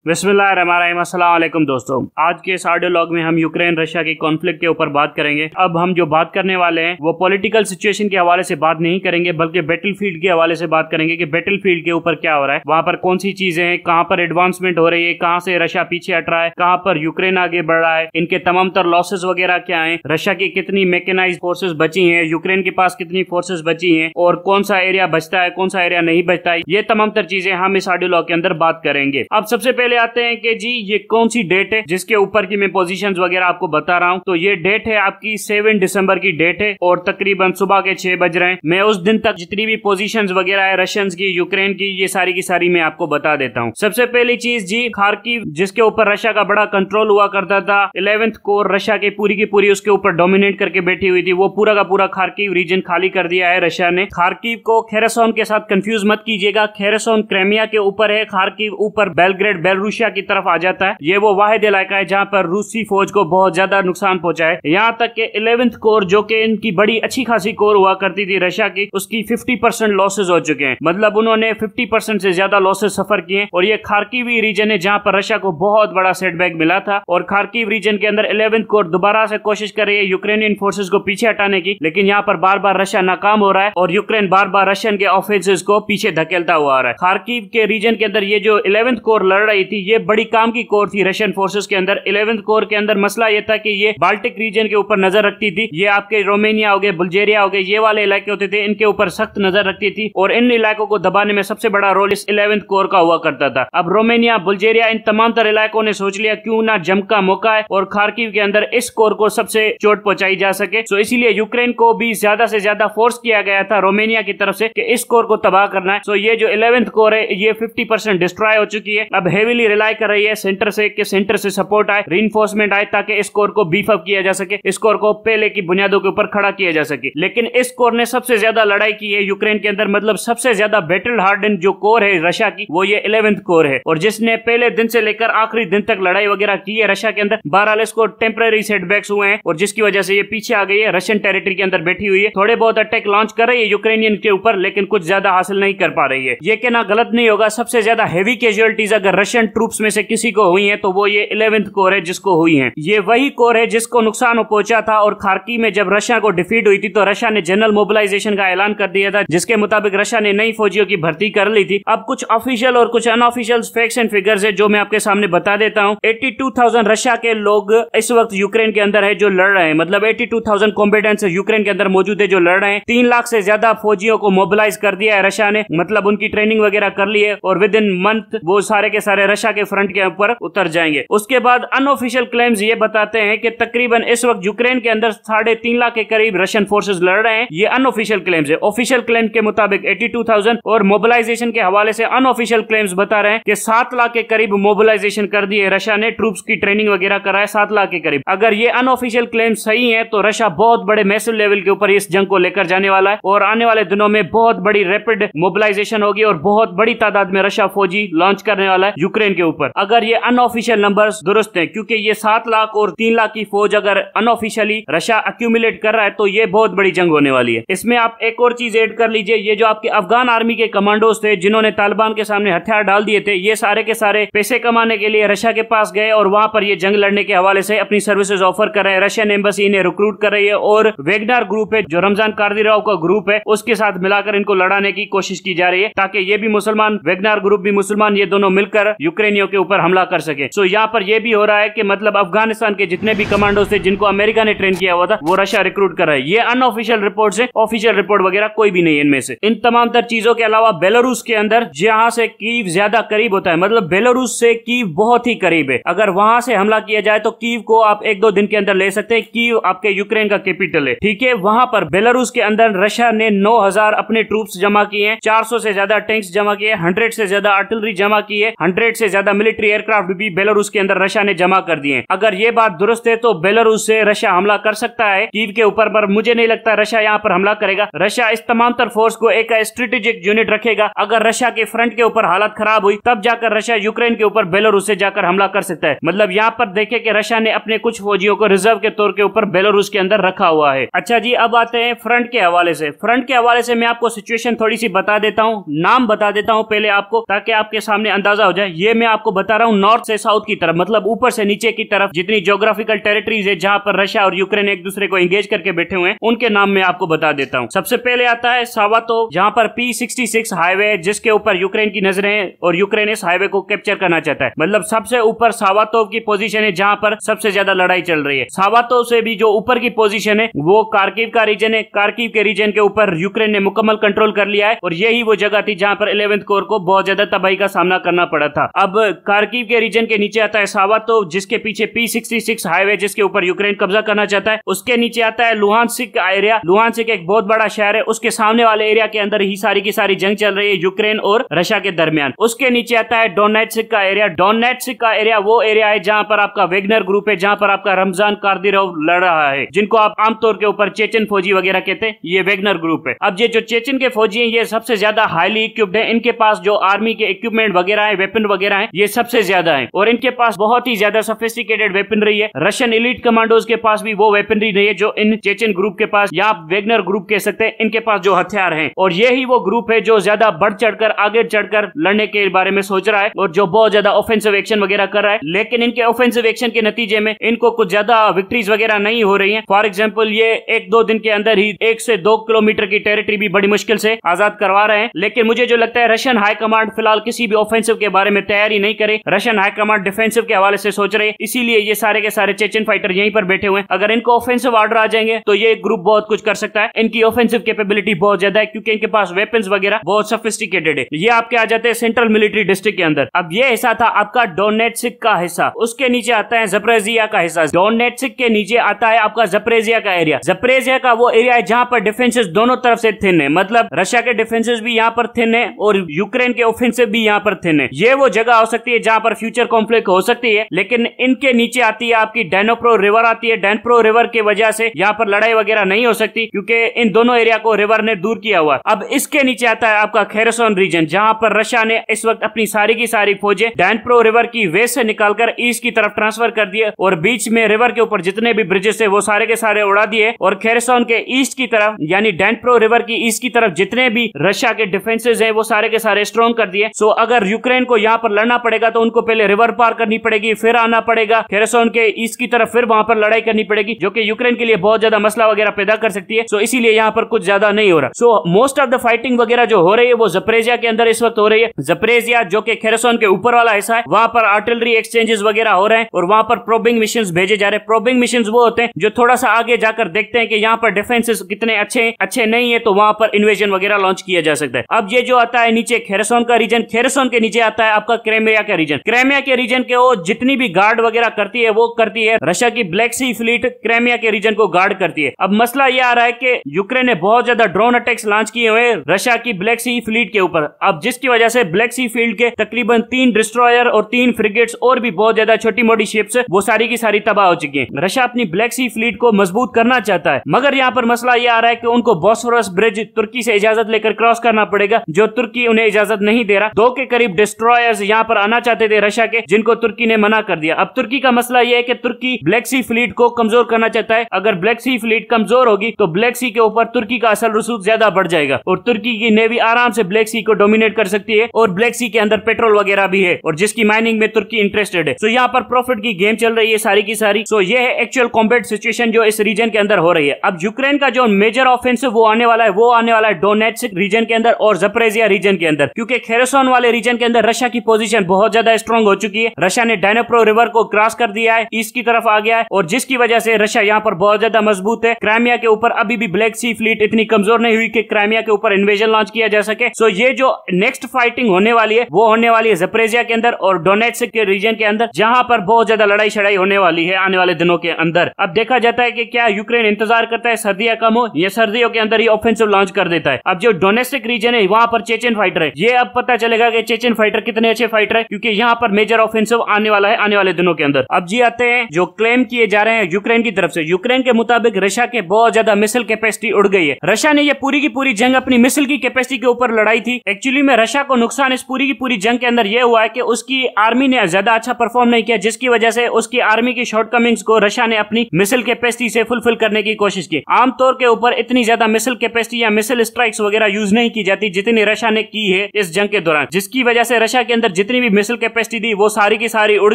बिस्मिल्लाहिर्रहमानिर्रहीम। अस्सलाम वालेकुम दोस्तों, आज के इस ऑडियो लॉग में हम यूक्रेन रशिया की कॉन्फ्लिक्ट के ऊपर बात करेंगे। अब हम जो बात करने वाले हैं वो पॉलिटिकल सिचुएशन के हवाले से बात नहीं करेंगे, बल्कि बैटलफील्ड के हवाले से बात करेंगे कि बैटलफील्ड के ऊपर क्या हो रहा है, वहां पर कौन सी चीजें हैं, कहां पर एडवांसमेंट हो रही है, कहां से रशिया पीछे हट रहा है, कहां पर यूक्रेन आगे बढ़ रहा है, इनके तमाम तर लॉसेस वगैरह क्या है, रशिया की कितनी मैकेनाइज्ड फोर्सेस बची हैं, यूक्रेन के पास कितनी फोर्सेस बची हैं और कौन सा एरिया बचता है, कौन सा एरिया नहीं बचता है, ये तमाम तर चीजें हम इस ऑडियो लॉग के अंदर बात करेंगे। अब सबसे पहले आते हैं कि जी ये कौन सी डेट है जिसके ऊपर की मैं पोजीशंस वगैरह आपको बता रहा हूं। तो ये डेट है आपकी 7 दिसंबर की डेट है और तकरीबन सुबह के 6 बज रहे हैं। मैं उस दिन तक जितनी भी पोजीशंस वगैरह है रशियंस की, यूक्रेन की, ये सारी की सारी मैं आपको बता देता हूं। सबसे पहली चीज जी, खार्किव जिसके ऊपर रशिया का बड़ा कंट्रोल हुआ करता था, 11th कोर रशिया की पूरी उसके ऊपर डोमिनेट करके बैठी हुई थी, वो पूरा का पूरा खार्किव रीजन खाली कर दिया है रशिया ने। खार्किव को खेरसोन के साथ कंफ्यूज मत कीजिएगा, खेरसोन क्रेमिया के ऊपर है, खार्किव ऊपर बेलग्रेड बेलारूसिया की तरफ आ जाता है। ये वो वाहिद इलाका है जहां पर रूसी फौज को बहुत ज्यादा नुकसान पहुंचा है। यहाँ तक कि 11th कोर जो कि इनकी बड़ी अच्छी खासी कोर हुआ करती थी रशिया की, उसकी 50% लॉसेस हो चुके हैं। मतलब उन्होंने 50% से ज्यादा लॉसेस सफर किए। और ये खार्किवी रीजन है जहां पर रशिया को बहुत बड़ा सेटबैक मिला था। और खार्किव रीजन के अंदर 11th कोर दोबारा से कोशिश कर रही है यूक्रेनियन फोर्सेस को पीछे हटाने की, लेकिन यहाँ पर बार बार रशिया नाकाम हो रहा है और यूक्रेन बार बार रशियन के ऑफेंसिव्स को पीछे धकेलता हुआ आ रहा है। खार्किव के रीजन के अंदर ये जो 11th कोर लड़ रही थी, ये बड़ी काम की कोर थी रशियन फोर्सेस के अंदर। 11th कोर के अंदर मसला ये था कि ये बाल्टिक रीजन के ऊपर नजर रखती थी। ये आपके रोमानिया हो गए, बुल्गारिया हो गए, ये वाले इलाके होते थे, इनके ऊपर सख्त नजर रखती थी और इन इलाकों को दबाने में सबसे बड़ा रोल इस 11th कोर का हुआ करता था। अब रोमानिया, बुल्गारिया, इन तमाम तर इलाकों ने सोच लिया क्यों ना जंग का मौका है और खार्किव के अंदर इस कोर को सबसे चोट पहुंचाई जा सके। तो इसीलिए यूक्रेन को भी ज्यादा से ज्यादा फोर्स किया गया था रोमानिया की तरफ से कि इस कोर को तबाह करना है। तो ये जो 11th कोर है ये 50% डिस्ट्रॉय हो चुकी है। अब हेवीली रिलाई कर रही है सेंटर से कि सेंटर से सपोर्ट आए, रीइंफोर्समेंट आए, ताकि इस कोर को बीफ अप किया जा सके, इस कोर को पहले की बुनियादों के ऊपर खड़ा किया जा सके। लेकिन इस कोर ने सबसे ज्यादा लड़ाई की है यूक्रेन के अंदर, मतलब सबसे ज्यादा बैटल हार्डन जो कोर है रशिया की, वो ये 11th कोर है। और जिसने पहले दिन से लेकर आखिरी दिन तक लड़ाई वगैरह की है रशिया के अंदर। बहरहाल इसको टेम्पररी सेटबैक्स हुए हैं और जिसकी वजह से ये पीछे आ गई है, रशियन टेरिटरी के अंदर बैठी हुई है। थोड़े बहुत अटैक लॉन्च कर रही है यूक्रेनियन के ऊपर, लेकिन कुछ ज्यादा हासिल नहीं कर पा रही है। ये कहना गलत नहीं होगा, सबसे ज्यादा हेवी कैजुअलिटीज अगर रशियन ट्रूप्स में से किसी को हुई है तो वो ये 11th कोर है जिसको हुई है। ये वही कोर है जिसको नुकसान पहुंचा था। और खार्किव में जब रशिया को डिफीट हुई थी तो रशिया ने जनरल मोबिलाइजेशन का ऐलान कर दिया था, जिसके मुताबिक रशिया ने नई फौजियों की भर्ती कर ली थी। अब कुछ ऑफिशियल और कुछ अनऑफिशियल फैक्ट्स एंड फिगर्स है जो मैं आपके सामने बता देता हूँ। 82,000 रशिया के लोग इस वक्त यूक्रेन के अंदर है जो लड़ रहे हैं, मतलब 82,000 कॉम्बेटेंट्स यूक्रेन के अंदर मौजूद है जो लड़ रहे हैं। 3 लाख से ज्यादा फौजियों को मोबिलाइज कर दिया है रशिया ने, मतलब उनकी ट्रेनिंग वगैरह कर ली है और विद इन मंथ वो सारे के सारे रशिया के फ्रंट के ऊपर उतर जाएंगे। उसके बाद अनऑफिशियल क्लेम्स ये बताते हैं कि तकरीबन इस वक्त यूक्रेन के अंदर 3.5 लाख के करीब रशियन फोर्सेस लड़ रहे हैं। ये अनऑफिशियल क्लेम्स है। ऑफिशियल क्लेम के मुताबिक 82,000 और मोबिलाइजेशन के हवाले से अनऑफिशियल क्लेम्स बता रहे हैं कि 7 लाख के करीब मोबिलाइजेशन कर दिए रशिया ने, ट्रूप्स की ट्रेनिंग वगैरह कराए 7 लाख के करीब। अगर ये अनऑफिशियल क्लेम सही है तो रशिया बहुत बड़े मैसिव लेवल के ऊपर इस जंग को लेकर जाने वाला है और आने वाले दिनों में बहुत बड़ी रैपिड मोबिलाइजेशन होगी और बहुत बड़ी तादाद में रशिया फौजी लॉन्च करने वाला है यूक्रेन के ऊपर, अगर ये अनऑफिशियल नंबर्स दुरुस्त हैं। क्योंकि ये 7 लाख और 3 लाख की फौज अगर अनऑफिशियली रशिया अक्यूमुलेट कर रहा है तो ये बहुत बड़ी जंग होने वाली है। इसमें आप एक और चीज ऐड कर लीजिए, ये जो आपके अफगान आर्मी के कमांडोज थे जिन्होंने तालिबान के सामने हथियार डाल दिए थे, ये सारे के सारे पैसे कमाने के लिए रशिया के पास गए और वहां पर ये जंग लड़ने के हवाले से अपनी सर्विसेज ऑफर कर रहे हैं। रशियन एम्बेसी इन्हें रिक्रूट कर रही है और वेगनर ग्रुप है जो रमजान कादिरोव का ग्रुप है, उसके साथ मिलाकर इनको लड़ाने की कोशिश की जा रही है ताकि ये भी मुसलमान, वेगनर ग्रुप भी मुसलमान, ये दोनों मिलकर यूक्रेनियों के ऊपर हमला कर सके। सो यहाँ पर यह भी हो रहा है कि मतलब अफगानिस्तान के जितने भी कमांडोज थे जिनको अमेरिका ने ट्रेन किया हुआ था वो रशिया रिक्रूट कर रहा है। ये अनऑफिशियल रिपोर्ट्स है, ऑफिशियल रिपोर्ट वगैरह कोई भी नहीं है इनमें से। इन तमाम तर चीजों के अलावा बेलारूस के अंदर जहां से कीव ज्यादा करीब होता है, मतलब बेलारूस से कीव बहुत ही करीब है, अगर वहां से हमला किया जाए तो कीव को आप 1-2 दिन के अंदर ले सकते हैं। कीव आपके यूक्रेन का कैपिटल है, ठीक है। वहां पर बेलारूस के अंदर रशिया ने 9,000 अपने ट्रूप्स जमा किए हैं, 400 से ज्यादा टैंक्स जमा किए, 100 से ज्यादा आर्टिलरी जमा की है, 100 से ज्यादा मिलिट्री एयरक्राफ्ट भी बेलारूस के अंदर रशिया ने जमा कर दिए। अगर ये बात दुरुस्त है तो बेलारूस से रशिया हमला कर सकता है कीव के ऊपर, पर मुझे नहीं लगता रशिया यहाँ पर हमला करेगा। रशिया इस तमाम तर फोर्स को एक स्ट्रेटेजिक यूनिट रखेगा। अगर रशिया के फ्रंट के ऊपर हालत खराब हुई तब जाकर रशिया यूक्रेन के ऊपर बेलारूस से जाकर हमला कर सकता है। मतलब यहाँ पर देखे कि रशिया ने अपने कुछ फौजियों को रिजर्व के तौर के ऊपर बेलारूस के अंदर रखा हुआ है। अच्छा जी, अब आते हैं फ्रंट के हवाले से। फ्रंट के हवाले से मैं आपको सिचुएशन थोड़ी सी बता देता हूँ, नाम बता देता हूँ पहले आपको, ताकि आपके सामने अंदाजा हो जाए। ये ये मैं आपको बता रहा हूँ नॉर्थ से साउथ की तरफ, मतलब ऊपर से नीचे की तरफ जितनी ज्योग्राफिकल टेरिटरीज है जहां पर रशिया और यूक्रेन एक दूसरे को एंगेज करके बैठे हुए हैं, उनके नाम मैं आपको बता देता हूँ। सबसे पहले आता है सावातोव, जहां पर P66 हाईवे है जिसके ऊपर यूक्रेन की नजरें हैं और यूक्रेन इस हाईवे को कैप्चर करना चाहता है। मतलब सबसे ऊपर सावातोव की पोजीशन है जहां पर सबसे ज्यादा लड़ाई चल रही है। सावातोव से भी जो ऊपर की पोजीशन है वो कार्किव का रीजन है। कार्किव के रीजन के ऊपर यूक्रेन ने मुकम्मल कंट्रोल कर लिया है और यही वो जगह थी जहां पर 11th कोर को बहुत ज्यादा तबाही का सामना करना पड़ा था। अब कार्किव के रीजन के नीचे आता है सावातोव, जिसके पीछे P66 हाईवे जिसके ऊपर यूक्रेन कब्जा करना चाहता है। उसके नीचे आता है लुहानस्क का एरिया। लुहानस्क एक बहुत बड़ा शहर है, उसके सामने वाले एरिया के अंदर ही सारी की सारी जंग चल रही है यूक्रेन और रशिया के दरमियान। उसके नीचे आता है डोनेट्स्क का एरिया। डोनेट्स्क का एरिया वो एरिया है जहां पर आपका वेगनर ग्रुप है, जहां पर आपका रमजान कादिरोव लड़ रहा है, जिनको आप आमतौर के ऊपर चेचन फौजी वगैरह कहते हैं। ये वेगनर ग्रुप है। अब ये जो चेचन के फौजी हैं ये सबसे ज्यादा हाईली इक्विप्ड है। इनके पास जो आर्मी के इक्विपमेंट वगैरह है, वेपन वगैरह है, ये सबसे ज्यादा है और इनके पास बहुत ही ज्यादा सोफिस्टिकेटेड वेपनरी है। रशियन एलीट कमांडोज के पास भी वो वेपनरी नहीं है जो इन चेचन ग्रुप के पास या वेगनर ग्रुप कह सकते हैं इनके पास जो हथियार हैं। और यही वो ग्रुप है जो ज्यादा बढ़ चढ़कर आगे चढ़कर लड़ने के बारे में सोच रहा है और जो बहुत ज्यादा ऑफेंसिव एक्शन वगैरह कर रहा है। लेकिन इनके ऑफेंसिव एक्शन के नतीजे में इनको कुछ ज्यादा विक्ट्रीज वगैरह नहीं हो रही है। फॉर एग्जाम्पल ये 1-2 दिन के अंदर ही 1 से 2 किलोमीटर की टेरिटरी भी बड़ी मुश्किल से आजाद करवा रहे हैं। लेकिन मुझे जो लगता है रशियन हाई कमांड फिलहाल किसी भी ऑफेंसिव के बारे में तैयारी नहीं करे। रशियन हाई कमांड डिफेंसिव के हवाले से सोच रहे हैं, इसीलिए ये सारे के सारे चेचन फाइटर यहीं पर बैठे हुए हैं। अगर इनको ऑफेंसिव ऑर्डर आ जाएंगे तो ये ग्रुप बहुत कुछ कर सकता है। इनकी ऑफेंसिव कैपेबिलिटी बहुत ज्यादा है क्योंकि इनके पास वेपन्स वगैरह बहुत सोफिस्टिकेटेड है। ये आपके आ जाते हैं सेंट्रल मिलिट्री डिस्ट्रिक्ट के अंदर। अब ये हिस्सा था आपका डोनेट्स्क का हिस्सा। उसके नीचे आता है ज़पोरिज़िया का हिस्सा। डोनेट्स्क के नीचे आता है आपका ज़पोरिज़िया का एरिया। ज़पोरिज़िया का वो एरिया है जहां पर डिफेंसेस दोनों तरफ से थिन है, मतलब रशिया के डिफेंसेस भी यहाँ पर थिन है और यूक्रेन के ऑफेंसिव भी यहाँ पर थिन है। ये वो जगह हो सकती है जहां पर फ्यूचर कॉन्फ्लिक्ट हो सकती है। लेकिन इनके नीचे आती है आपकी डैनोप्रो रिवर आती है। डैनप्रो रिवर की वजह से यहाँ पर लड़ाई वगैरह नहीं हो सकती क्योंकि इन दोनों एरिया को रिवर ने दूर किया हुआ। अब इसके नीचे आता है आपका खेरसोन रीजन, जहां पर रशिया ने इस वक्त अपनी सारी की सारी फौजें डैनप्रो रिवर की वेस्ट से निकालकर ईस्ट की तरफ ट्रांसफर कर दिए और बीच में रिवर के ऊपर जितने भी ब्रिजेस है वो सारे के सारे उड़ा दिए और खेरसोन के ईस्ट की तरफ यानी डैनप्रो रिवर की ईस्ट की तरफ जितने भी रशिया के डिफेंसेस है वो सारे के सारे स्ट्रॉन्ग कर दिए। सो अगर यूक्रेन को यहाँ पर लड़ना पड़ेगा तो उनको पहले रिवर पार करनी पड़ेगी, फिर आना पड़ेगा खेरसोन के ईस्ट की तरफ, फिर वहां पर लड़ाई करनी पड़ेगी जो कि यूक्रेन के लिए बहुत ज्यादा मसला वगैरह पैदा कर सकती है। सो इसीलिए यहाँ पर कुछ ज्यादा नहीं हो रहा। So most of the fighting वगैरह जो हो रही है वो ज़पोरिज़िया के अंदर इस वक्त हो रही है। ज़पोरिज़िया जो कि खेरसोन के ऊपर वाला हिस्सा है, वहां पर आर्टिलरी एक्सचेंजेस वगैरह हो रहे हैं और वहां पर प्रोबिंग मिशंस भेजे जा रहे हैं। प्रोबिंग मिशंस वो होते हैं जो थोड़ा सा आगे जाकर देखते हैं कि यहाँ पर डिफेंसेस कितने अच्छे नहीं है, तो वहां पर इन्वेजन वगैरह लॉन्च किया जा सकता है। अब ये जो आता है नीचे खेरसोन का रीजन, खेरसोन के नीचे आता है आपका क्रेमिया का रीजन। क्रेमिया के रीजन के वो जितनी भी गार्ड वगैरह करती है वो करती है रशिया की ब्लैक सी फ्लीट क्रेमिया के रीजन को गार्ड करती है। अब मसला ये आ रहा है कि यूक्रेन ने बहुत ज्यादा ड्रोन अटैक्स लॉन्च किए हुए रशिया की ब्लैक सी फ्लीट के ऊपर। अब जिसकी वजह से ब्लैक सी फील्ड के तकरीबन 3 डिस्ट्रॉयर और 3 फ्रिगेट्स और भी बहुत ज्यादा छोटी मोटी शिप्स वो सारी की सारी तबाह हो चुकी है। रशिया अपनी ब्लैक सी फ्लीट को मजबूत करना चाहता है, मगर यहाँ पर मसला ये आ रहा है कि उनको बॉस्फोरस ब्रिज तुर्की से इजाजत लेकर क्रॉस करना पड़ेगा, जो तुर्की उन्हें इजाजत नहीं दे रहा। 2 के करीब डिस्ट्रॉयर्स यहाँ पर आना चाहते थे रशिया के, जिनको तुर्की ने मना कर दिया। अब तुर्की का मसला यह है कि तुर्की ब्लैक सी फ्लीट को कमजोर करना चाहता है। अगर ब्लैक सी फ्लीट कमजोर होगी तो ब्लैक सी के ऊपर तुर्की का असल रसूख ज्यादा बढ़ जाएगा और तुर्की की नेवी आराम से ब्लैक सी को डोमिनेट कर सकती है और ब्लैक सी के अंदर पेट्रोल वगैरह भी है और जिसकी माइनिंग में तुर्की इंटरेस्टेड है। सो यहाँ पर प्रॉफिट की गेम चल रही है सारी की सारी। सो ये है एक्चुअल कॉम्बैट सिचुएशन जो इस रीजन के अंदर हो रही है। अब यूक्रेन का जो मेजर ऑफेंसिव वो आने वाला है डोनेट्स्क रीजन के अंदर और ज़पोरिज़िया रीजन के अंदर, क्योंकि खेरसोन वाले रीजन के अंदर रशिया की पोजीशन बहुत ज्यादा स्ट्रांग हो चुकी है। रशिया ने डैनोप्रो रिवर को क्रॉस कर दिया है, ईस्ट की तरफ आ गया है और जिसकी वजह से रशिया यहाँ पर बहुत ज्यादा मजबूत है। क्राइमिया के ऊपर अभी भी ब्लैक सी फ्लीट इतनी कमजोर नहीं हुई कि क्राइमिया के ऊपर इन्वेजन लॉन्च किया जा सके। सो ये जो नेक्स्ट फाइटिंग होने वाली है वो होने वाली है ज़पोरिज़िया के अंदर और डोनेट्स्क के रीजन के अंदर, जहां पर बहुत ज्यादा लड़ाई शड़ाई होने वाली है आने वाले दिनों के अंदर। अब देखा जाता है कि क्या यूक्रेन इंतजार करता है सर्दियां कम हो या सर्दियों के अंदर ही ऑफेंसिव लॉन्च कर देता है। अब जो डोनेट्स्क रीजन है वहां पर चेचन फाइटर है, ये अब पता चलेगा कि चेचन फाइटर कितने अच्छे फाइटर है, क्योंकि यहाँ पर मेजर ऑफेंसिव आने वाला है आने वाले दिनों के अंदर। अब जी आते हैं जो क्लेम किए जा रहे हैं यूक्रेन की तरफ से। यूक्रेन के मुताबिक रशिया के बहुत ज्यादा मिसाइल कैपेसिटी उड़ गई है। रशिया ने ये पूरी की पूरी जंग अपनी मिसाइल की कैपेसिटी के ऊपर लड़ाई थी। एक्चुअली में रशिया को नुकसान इस पूरी की पूरी जंग के अंदर यह हुआ है कि उसकी आर्मी ने ज्यादा अच्छा परफॉर्म नहीं किया, जिसकी वजह से उसकी आर्मी की शॉर्टकमिंग्स को रशिया ने अपनी मिसाइल कैपेसिटी से फुलफिल करने की कोशिश की। आमतौर के ऊपर इतनी ज्यादा मिसाइल कैपेसिटी या मिसाइल स्ट्राइक्स वगैरह यूज नहीं की जाती जितनी रशिया ने की है इस जंग के दौरान, जिसकी वजह से रशिया के अंदर जितनी भी मिसाइल कैपेसिटी थी वो सारी की सारी उड़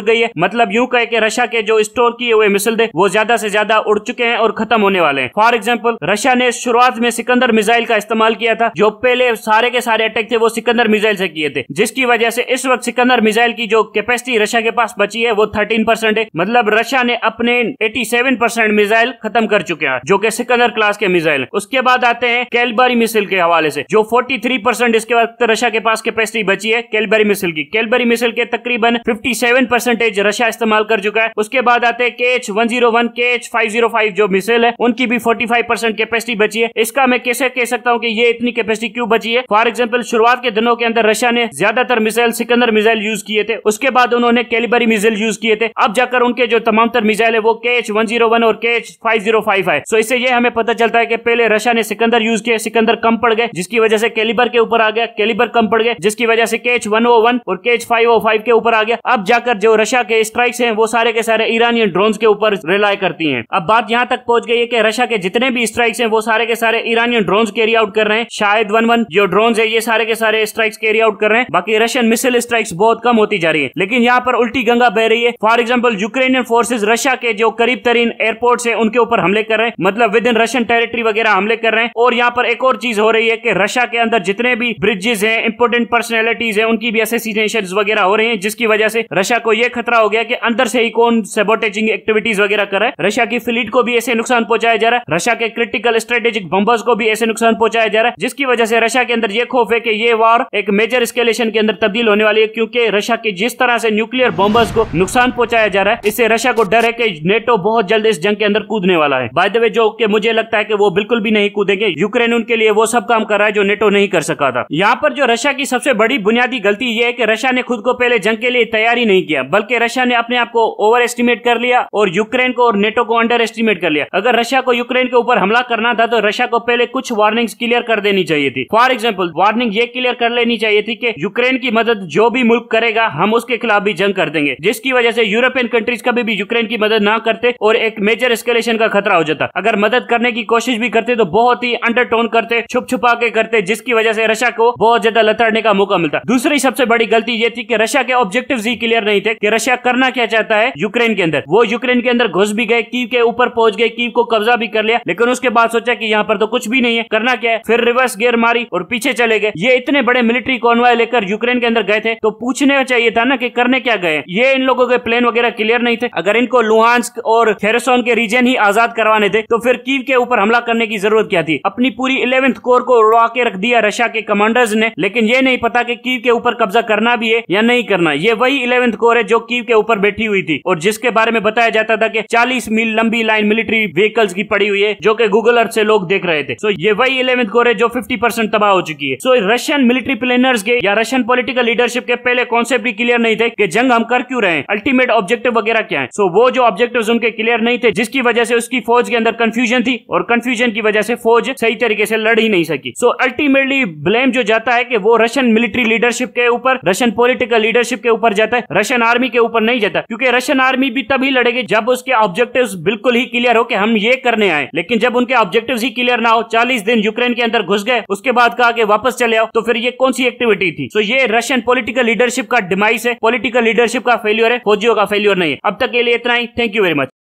गई है। मतलब यूं कहे कि रशिया के जो स्टोर किए हुए मिसाइल थे वो ज्यादा से ज्यादा उड़ चुके हैं और खत्म होने वाले हैं। फॉर एग्जाम्पल रशिया ने शुरुआत में सिकंदर मिसाइल का इस्तेमाल किया था, जो पहले सारे के सारे अटैक थे वो सिकंदर मिसाइल से किए थे, जिसकी वजह से इस वक्त सिकंदर मिसाइल की जो कैपेसिटी रशिया के पास बची है वो 13% है। मतलब रशिया ने अपने 87% मिसाइल खत्म कर चुके हैं जो कि सिकंदर क्लास के मिसाइल है। उसके बाद आते हैं कैलबरी मिसाइल के हवाले से, जो 43% इसके वक्त रशिया के पास कैपेसिटी बची है कैलबरी मिसाइल की। कैलबरी मिसाइल के तकरीबन 57% रशिया इस्तेमाल कर चुका है। उसके बाद आते हैं KH-101, KH-505 जो मिसाइल है उनकी भी 45% कैपेसिटी बची है। इसका मैं कैसे कह सकता हूं कि ये इतनी कैपेसिटी क्यों बची है? फॉर एग्जांपल शुरुआत के दिनों के अंदर रशिया ने ज्यादातर मिसाइल सिकंदर मिसाइल यूज किए थे, उसके बाद उन्होंने कैलिबरी मिसाइल यूज किए थे, अब जाकर उनके जो तमाम तर मिसाइल है वो KH-101 और KH-505 है। सो इससे ये हमें पता चलता है कि पहले रशिया ने सिकंदर यूज किया, सिकंदर कम पड़ गए जिसकी वजह से कैलिबर के ऊपर आ गया, कैलिबर कम पड़ गए जिसकी वजह से KH-101 और KH-505 के ऊपर आ गया। अब जाकर जो रशिया के स्ट्राइक्स हैं वो सारे के सारे ईरानियन ड्रोन्स के ऊपर रिलाय करती हैं। अब बात यहां तक पहुंच गई है कि रशिया के जितने भी स्ट्राइक्स हैं वो सारे के सारे ईरानियन ड्रोन्स कैरी आउट कर रहे हैं। शायद 11 जो ड्रोन्स है ये सारे के सारे स्ट्राइक्स कैरी आउट कर रहे हैं, बाकी रशियन मिसाइल स्ट्राइक्स बहुत कम होती जा रही है। लेकिन यहाँ पर उल्टी गंगा बह रही है। For example Ukrainian forces Russia के जो करीब तरीन एयरपोर्ट्स हैं उनके ऊपर हमले कर रहे हैं, मतलब विद इन रशियन टेरिटरी वगैरह हमले कर रहे हैं। और यहाँ पर एक और चीज हो रही है कि रशिया के अंदर जितने भी ब्रिजेस हैं, इंपोर्टेंट पर्सनैलिटीज हैं, उनकी भी असैसिनेशंस वगैरह हो रही हैं, जिसकी वजह से रशिया को यह खतरा हो गया कि अंदर से ही कौन सैबोटेजिंग एक्टिविटीज वगैरह कर रहा है। रशिया की फ्लीट को भी ऐसे नुकसान पहुंचाया जा रहा है, रशिया के क्रिटिकल स्ट्रेटेजिक बम्बर्स को भी ऐसे नुकसान पहुंचाया जा रहा है, जिसकी वजह से रशिया के अंदर यह खौफ है कि ये वार एक मेजर एस्केलेशन के अंदर तब्दील होने वाली है, क्योंकि रशिया के जिस तरह से न्यूक्लियर बॉम्बर्स को नुकसान पहुंचाया जा रहा है इससे रशिया को डर है कि नेटो बहुत जल्द इस जंग के अंदर कूदने वाला है। बाय द वे जो कि मुझे लगता है कि वो बिल्कुल भी नहीं कूदेंगे, यूक्रेन उनके लिए वो सब काम कर रहा है जो नेटो नहीं कर सका था। यहाँ पर जो रशिया की सबसे बड़ी बुनियादी गलती यह है कि रशिया ने खुद को पहले जंग के लिए तैयारी नहीं किया, बल्कि रशिया ने अपने आप को ओवर एस्टिमेट कर लिया और यूक्रेन को और नेटो को अंडर एस्टिमेट कर लिया। अगर रशिया को यूक्रेन के ऊपर हमला करना था तो रशिया को पहले कुछ वार्निंग्स क्लियर कर देनी चाहिए थी। फॉर एग्जाम्पल वार्निंग ये क्लियर कर लेनी चाहिए थी कि यूक्रेन की मदद जो भी मुल्क करेगा हम उसके खिलाफ भी जंग कर देंगे, जिसकी वजह से यूरोपियन कंट्रीज कभी भी यूक्रेन की मदद ना करते और एक मेजर एस्केलेशन का खतरा हो जाता। अगर मदद करने की कोशिश भी करते तो बहुत ही अंडरटोन करते, छुप छुपा के करते, जिसकी वजह से रशिया को बहुत ज्यादा लताड़ने का मौका मिलता। दूसरी सबसे बड़ी गलती ये थी कि रशिया के ऑब्जेक्टिव्स ही क्लियर नहीं थे कि रशिया करना क्या चाहता है यूक्रेन के अंदर। वो यूक्रेन के अंदर घुस भी गए, कीव के ऊपर पहुंच गए, कीव को कब्जा भी कर लिया, लेकिन उसके बाद सोचा कि यहाँ पर तो कुछ भी नहीं है, करना क्या है, फिर रिवर्स गियर मारी और पीछे चले गए। ये इतने बड़े मिलिट्री कॉन्वॉय लेकर यूक्रेन के अंदर गए थे तो पूछने चाहिए था ना कि करने क्या गए। ये इन लोगों के प्लान वगैरह क्लियर नहीं थे। अगर इनको लुहांस्क और खेरसोन के रीजन ही आजाद करवाने थे तो फिर कीव के ऊपर हमला करने की जरूरत क्या थी। अपनी पूरी 11th कोर को उड़वा के रख दिया रशिया के कमांडर्स ने, लेकिन ये नहीं पता कि कीव के ऊपर कब्जा करना भी है या नहीं करना। ये वही 11th कोर है जो कीव के ऊपर बैठी हुई थी और जिसके बारे में बताया जाता था कि 40 मील लंबी लाइन मिलिट्री व्हीकल्स की पड़ी हुई है जो कि गूगल अर्थ से लोग देख रहे थे। सो ये वही 11th कोर है जो 50% तबाह हो चुकी है। सो रशियन मिलिट्री प्लानर्स के या रशियन पॉलिटिकल लीडरशिप के पहले कॉन्सेप्ट भी क्लियर नहीं थे कि जंग हम कर क्यों रहे हैं, अल्टीमेट ऑब्जेक्टिव वगैरह क्या है। सो वो जो ऑब्जेक्टिव्स उनके क्लियर नहीं थे, जिसकी वजह से उसकी फौज के अंदर कंफ्यूजन थी और कंफ्यूजन की वजह से फौज सही तरीके से लड़ ही नहीं सकी। सो अल्टीमेटली ब्लेम जो जाता है कि वो रशियन मिलिट्री लीडरशिप के ऊपर, रशियन पॉलिटिकल लीडरशिप के ऊपर जाता है, रशियन आर्मी के ऊपर नहीं जाता, क्योंकि रशियन आर्मी भी तभी लड़ेगी जब उसके ऑब्जेक्टिव्स बिल्कुल ही क्लियर हो कि हम ये करने आए। लेकिन जब उनके ऑब्जेक्टिव्स ही क्लियर ना हो, 40 दिन यूक्रेन के अंदर घुस गए, उसके बाद कहा कि वापस चले आओ, तो फिर ये कौन सी एक्टिविटी थी। सो ये रशियन पॉलिटिकल लीडरशिप का डिमाइस है, पॉलिटिकल लीडरशिप का फेल्योर है, फौजियों का फेल्योर नहीं है। अब तक के लिए इतना ही। Thank you very much.